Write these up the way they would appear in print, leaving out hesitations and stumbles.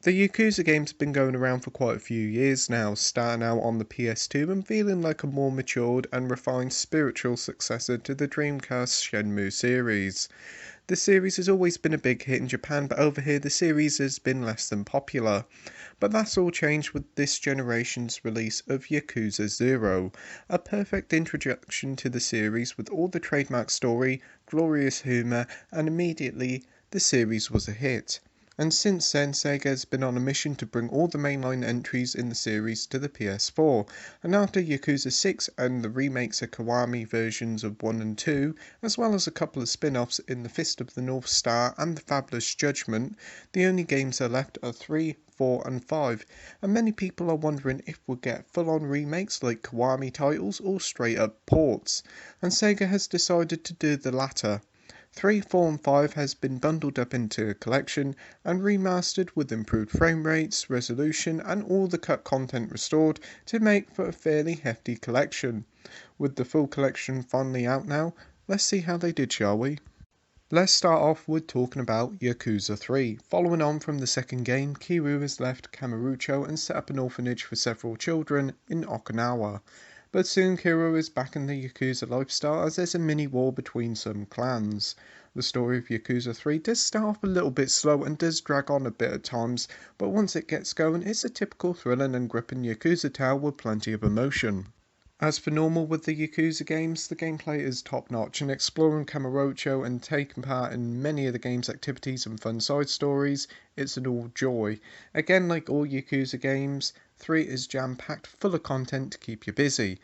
The Yakuza games have been going around for quite a few years now, starting out on the PS2 and feeling like a more matured and refined spiritual successor to the Dreamcast Shenmue series. The series has always been a big hit in Japan, but over here the series has been less than popular. But that's all changed with this generation's release of Yakuza 0, a perfect introduction to the series with all the trademark story, glorious humour, and immediately the series was a hit. And since then, Sega has been on a mission to bring all the mainline entries in the series to the PS4, and after Yakuza 6 and the remakes of Kiwami versions of 1 and 2, as well as a couple of spin-offs in The Fist of the North Star and The Fabulous Judgment, the only games that are left are 3, 4 and 5, and many people are wondering if we'll get full-on remakes like Kiwami titles or straight-up ports, and Sega has decided to do the latter. 3, 4 and 5 has been bundled up into a collection and remastered with improved frame rates, resolution and all the cut content restored to make for a fairly hefty collection. With the full collection finally out now, let's see how they did, shall we? Let's start off with talking about Yakuza 3. Following on from the second game, Kiryu has left Kamurocho and set up an orphanage for several children in Okinawa. But soon Kiryu is back in the Yakuza lifestyle as there's a mini-war between some clans. The story of Yakuza 3 does start off a little bit slow and does drag on a bit at times, but once it gets going it's a typical thrilling and gripping Yakuza tale with plenty of emotion. As for normal with the Yakuza games, the gameplay is top notch, and exploring Kamurocho and taking part in many of the game's activities and fun side stories, it's an all joy. Again, like all Yakuza games, 3 is jam packed full of content to keep you busy.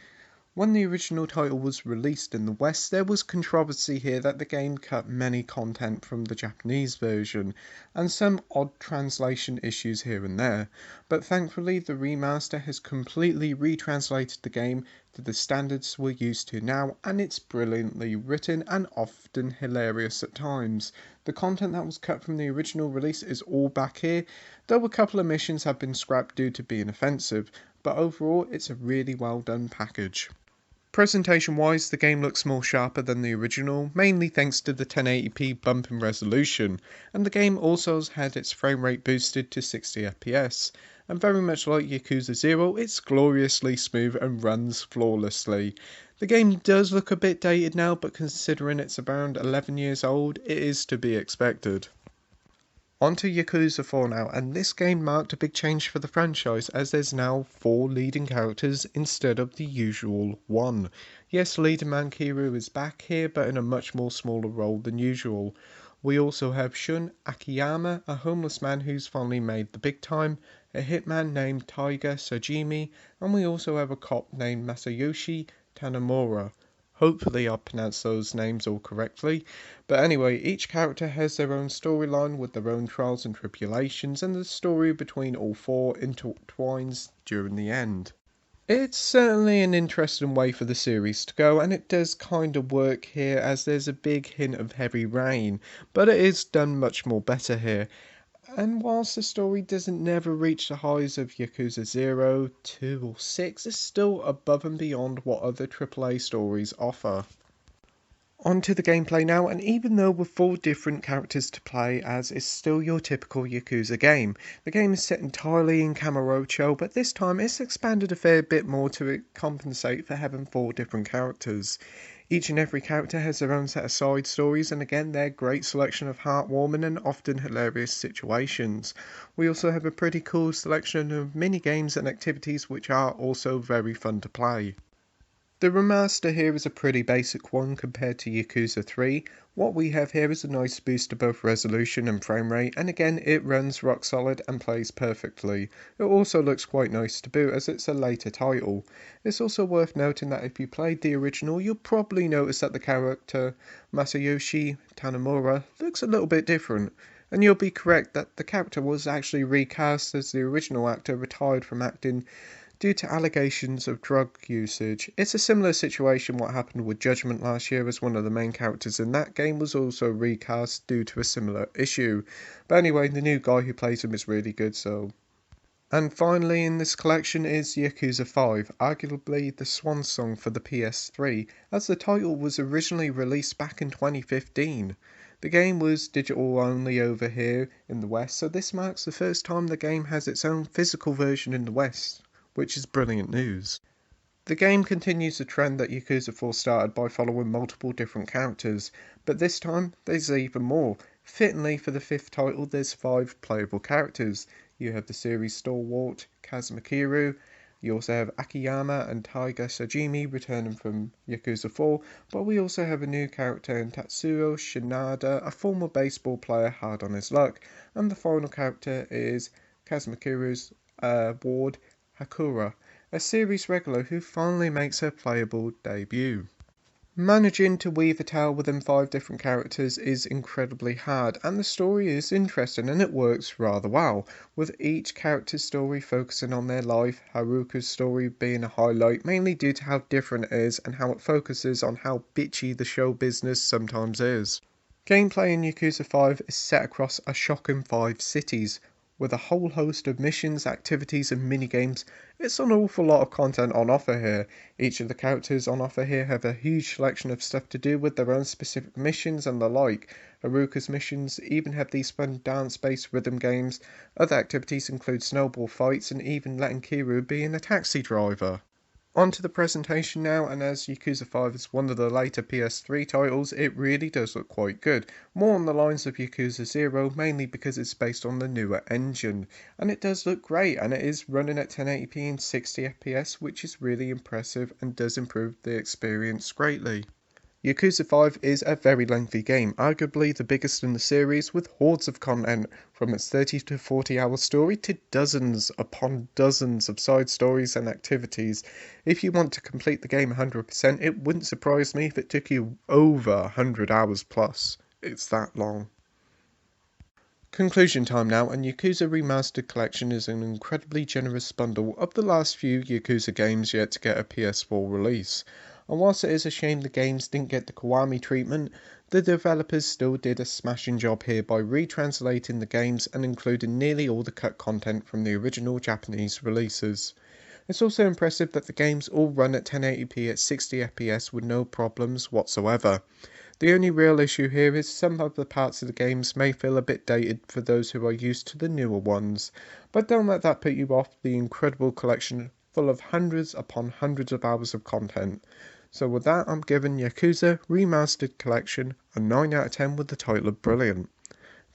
When the original title was released in the West, there was controversy here that the game cut many content from the Japanese version, and some odd translation issues here and there, but thankfully the remaster has completely retranslated the game to the standards we're used to now, and it's brilliantly written and often hilarious at times. The content that was cut from the original release is all back here, though a couple of missions have been scrapped due to being offensive, but overall it's a really well done package. Presentation wise, the game looks more sharper than the original, mainly thanks to the 1080p bump in resolution, and the game also has had its frame rate boosted to 60fps, and very much like Yakuza 0, it's gloriously smooth and runs flawlessly. The game does look a bit dated now, but considering it's around 11 years old, it is to be expected. On to Yakuza 4 now, and this game marked a big change for the franchise as there's now 4 leading characters instead of the usual 1. Yes, leader man Kiryu is back here, but in a much more smaller role than usual. We also have Shun Akiyama, a homeless man who's finally made the big time, a hitman named Taiga Sajimi, and we also have a cop named Masayoshi Tanamura. Hopefully I pronounced those names all correctly. But anyway, each character has their own storyline with their own trials and tribulations, and the story between all 4 intertwines during the end. It's certainly an interesting way for the series to go, and it does kind of work here as there's a big hint of heavy rain, but it is done much more better here. And whilst the story doesn't never reach the highs of Yakuza 0, 2 or 6, it's still above and beyond what other AAA stories offer. On to the gameplay now, and even though with 4 different characters to play as is still your typical Yakuza game, the game is set entirely in Kamurocho, but this time it's expanded a fair bit more to compensate for having 4 different characters. Each and every character has their own set of side stories, and again they're a great selection of heartwarming and often hilarious situations. We also have a pretty cool selection of mini games and activities which are also very fun to play. The remaster here is a pretty basic one compared to Yakuza 3. What we have here is a nice boost to both resolution and frame rate, and again it runs rock solid and plays perfectly. It also looks quite nice to boot as it's a later title. It's also worth noting that if you played the original, you'll probably notice that the character Masayoshi Tanamura looks a little bit different. And you'll be correct that the character was actually recast as the original actor retired from acting due to allegations of drug usage. It's a similar situation what happened with Judgment last year, as one of the main characters in that game was also recast due to a similar issue. But anyway, the new guy who plays him is really good, so. And finally in this collection is Yakuza 5, arguably the swan song for the PS3, as the title was originally released back in 2015. The game was digital only over here in the West, so this marks the first time the game has its own physical version in the West, which is brilliant news. The game continues the trend that Yakuza 4 started by following multiple different characters, but this time there's even more. Fittingly for the fifth title, there's 5 playable characters. You have the series stalwart Kazuma Kiryu, you also have Akiyama and Taiga Sajimi returning from Yakuza 4, but we also have a new character in Tatsuo Shinada, a former baseball player hard on his luck, and the final character is Kazuma Kiryu's ward, Hakura, a series regular who finally makes her playable debut. Managing to weave a tale within 5 different characters is incredibly hard, and the story is interesting and it works rather well, with each character's story focusing on their life, Haruka's story being a highlight mainly due to how different it is and how it focuses on how bitchy the show business sometimes is. Gameplay in Yakuza 5 is set across a shocking 5 cities, with a whole host of missions, activities and minigames. It's an awful lot of content on offer here. Each of the characters on offer here have a huge selection of stuff to do with their own specific missions and the like. Haruka's missions even have these fun dance-based rhythm games. Other activities include snowball fights and even letting Kiryu being a taxi driver. On to the presentation now, and as Yakuza 5 is one of the later PS3 titles, it really does look quite good. More on the lines of Yakuza 0, mainly because it's based on the newer engine. And it does look great, and it is running at 1080p and 60 FPS, which is really impressive and does improve the experience greatly. Yakuza 5 is a very lengthy game, arguably the biggest in the series, with hordes of content, from its 30 to 40 hour story to dozens upon dozens of side stories and activities. If you want to complete the game 100%, it wouldn't surprise me if it took you over 100 hours plus. It's that long. Conclusion time now, and Yakuza Remastered Collection is an incredibly generous bundle of the last few Yakuza games yet to get a PS4 release. And whilst it is a shame the games didn't get the Kiwami treatment, the developers still did a smashing job here by retranslating the games and including nearly all the cut content from the original Japanese releases. It's also impressive that the games all run at 1080p at 60 FPS with no problems whatsoever. The only real issue here is some of the parts of the games may feel a bit dated for those who are used to the newer ones, but don't let that put you off the incredible collection full of hundreds upon hundreds of hours of content. So with that, I'm giving Yakuza Remastered Collection a 9 out of 10 with the title of brilliant.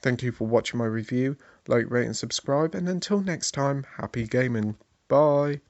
Thank you for watching my review, like, rate and subscribe, and until next time, happy gaming. Bye!